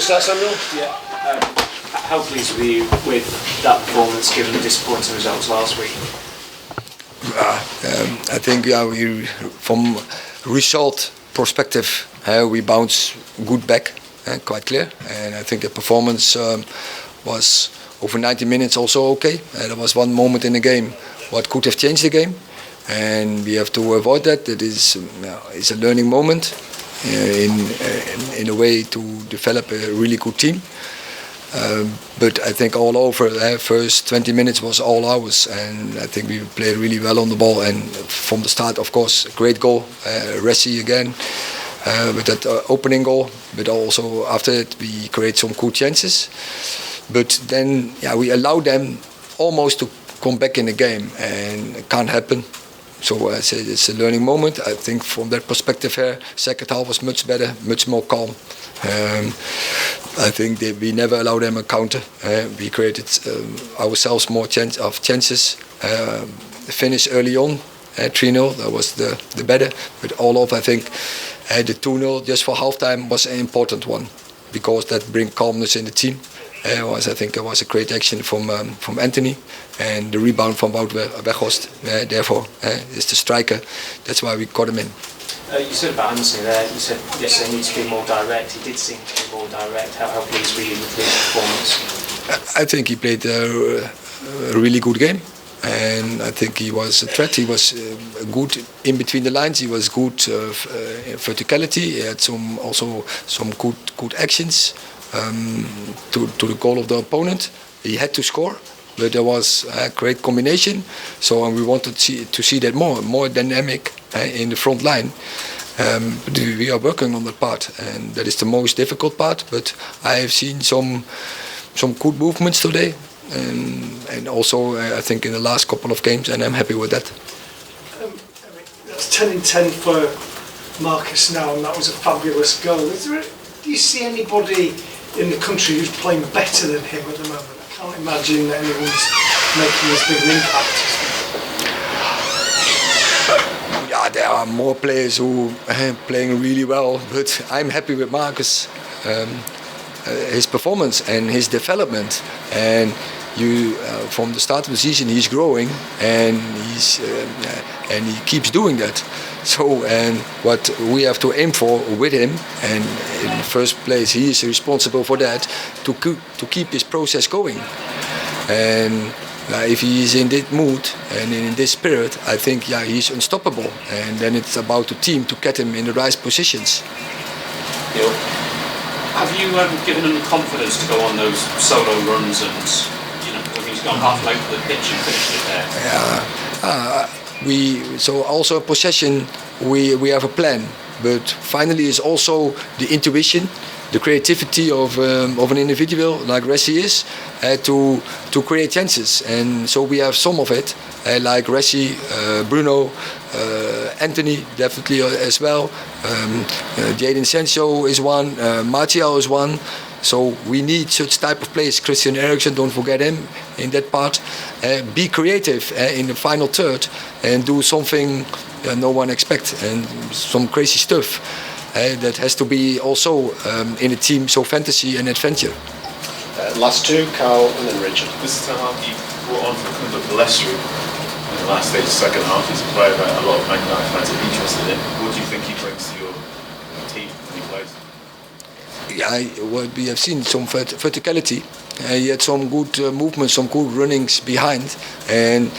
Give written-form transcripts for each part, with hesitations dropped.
start, Samuel? Yeah. How pleased were you with that performance given the disappointing results last week? I think we, from result perspective, we bounce good back, quite clear. And I think the performance was over 90 minutes also okay. There was one moment in the game what could have changed the game, and we have to avoid that. It is it's a learning moment in a way to develop a really good team. But I think all over, first 20 minutes was all ours, and I think we played really well on the ball. And from the start, of course, great goal, Ressi again with that opening goal. But also after it, we create some good chances. But then, we allow them almost to come back in the game, and it can't happen. So I say it's a learning moment. I think from that perspective here, second half was much better, much more calm. I think that we never allowed them a counter. We created ourselves more chances. Finish early on, 3-0, that was the better. But all of, I think, the 2-0 just for halftime was an important one, because that brings calmness in the team. I think it was a great action from Antony, and the rebound from Wout Weghorst. Therefore, is the striker. That's why we got him in. You said about Antony there. You said yes, they need to be more direct. He did seem to be more direct. How pleased were you with his performance? I think he played a really good game, and I think he was a threat. He was good in between the lines. He was good in verticality. He had also some good actions. To the goal of the opponent, he had to score, but there was a great combination. So we wanted to see that more dynamic in the front line. But we are working on that part, and that is the most difficult part. But I have seen some good movements today, and also I think in the last couple of games, and I'm happy with that. That's 10 in 10 for Marcus now, and that was a fabulous goal. Do you see anybody in the country who's playing better than him at the moment? I can't imagine that anyone's making as big an impact. There are more players who are playing really well, but I'm happy with Marcus, his performance and his development. And from the start of the season, he's growing, and he keeps doing that. So, and what we have to aim for with him, and in the first place, he is responsible for that, to keep this process going. And if he is in that mood and in this spirit, I think he's unstoppable. And then it's about the team to get him in the right positions. Have you given him the confidence to go on those solo runs, and he's gone half length of the pitch and finished it there? So also possession, we have a plan, but finally is also the intuition, the creativity of an individual like Ressi is, to create chances. And so we have some of it, like Ressi, Bruno, Antony definitely as well. Jadon Sancho is one, Martial is one. So we need such type of players. Christian Eriksen, don't forget him in that part. Be creative in the final third and do something no one expects, and some crazy stuff that has to be also in a team. So fantasy and adventure. Last two, Carl and then Richard. Mr. Ten Hag, you brought on for Pellistri in the last stage, second half. He's a player that a lot of Man United fans are interested in. What do you think he brings to your team when he plays? What we have seen, some verticality. He had some good movements, some good runnings behind, and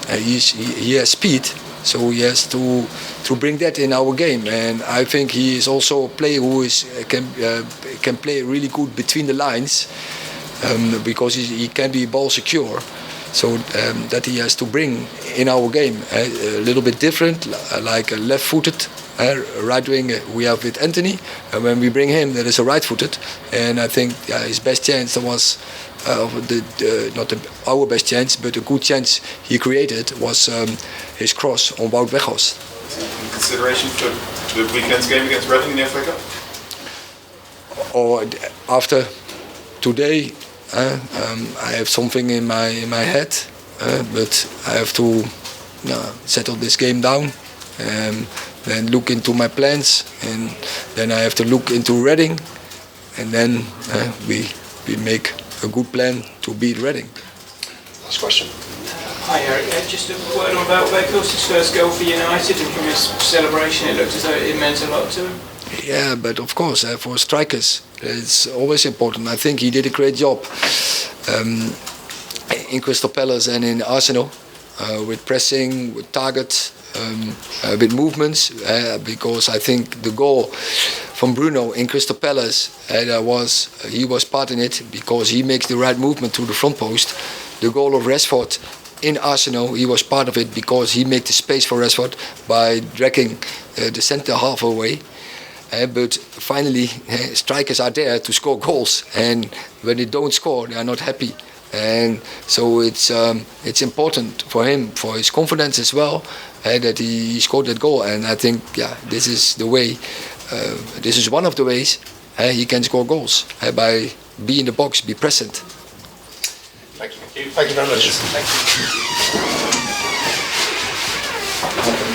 he has speed. So he has to bring that in our game, and I think he is also a player who can play really good between the lines, because he can be ball secure. So that he has to bring in our game a little bit different, like a left-footed. Right wing we have with Antony, and when we bring him, that is a right-footed. And I think his best chance was not our best chance, but a good chance he created was his cross on Wout Weghorst. In consideration for the weekend's game against Reading in the FA Cup? Or after today, I have something in my head, but I have to settle this game down. Then look into my plans, and then I have to look into Reading, and then we make a good plan to beat Reading. Last question. Hi Eric, just a word on Wout Weghorst's first goal for United, and from his celebration it looked as though it meant a lot to him. Yeah, but of course, for strikers, it's always important. I think he did a great job in Crystal Palace and in Arsenal, with pressing, with targets, with movements, because I think the goal from Bruno in Crystal Palace, he was part in it because he makes the right movement to the front post. The goal of Rashford in Arsenal, he was part of it because he made the space for Rashford by dragging the centre half away. But finally, strikers are there to score goals, and when they don't score, they are not happy. And so it's important for him, for his confidence as well, that he scored that goal. And I think, this is the way. This is one of the ways he can score goals, by be in the box, be present. Thank you. Thank you very much. Thank you.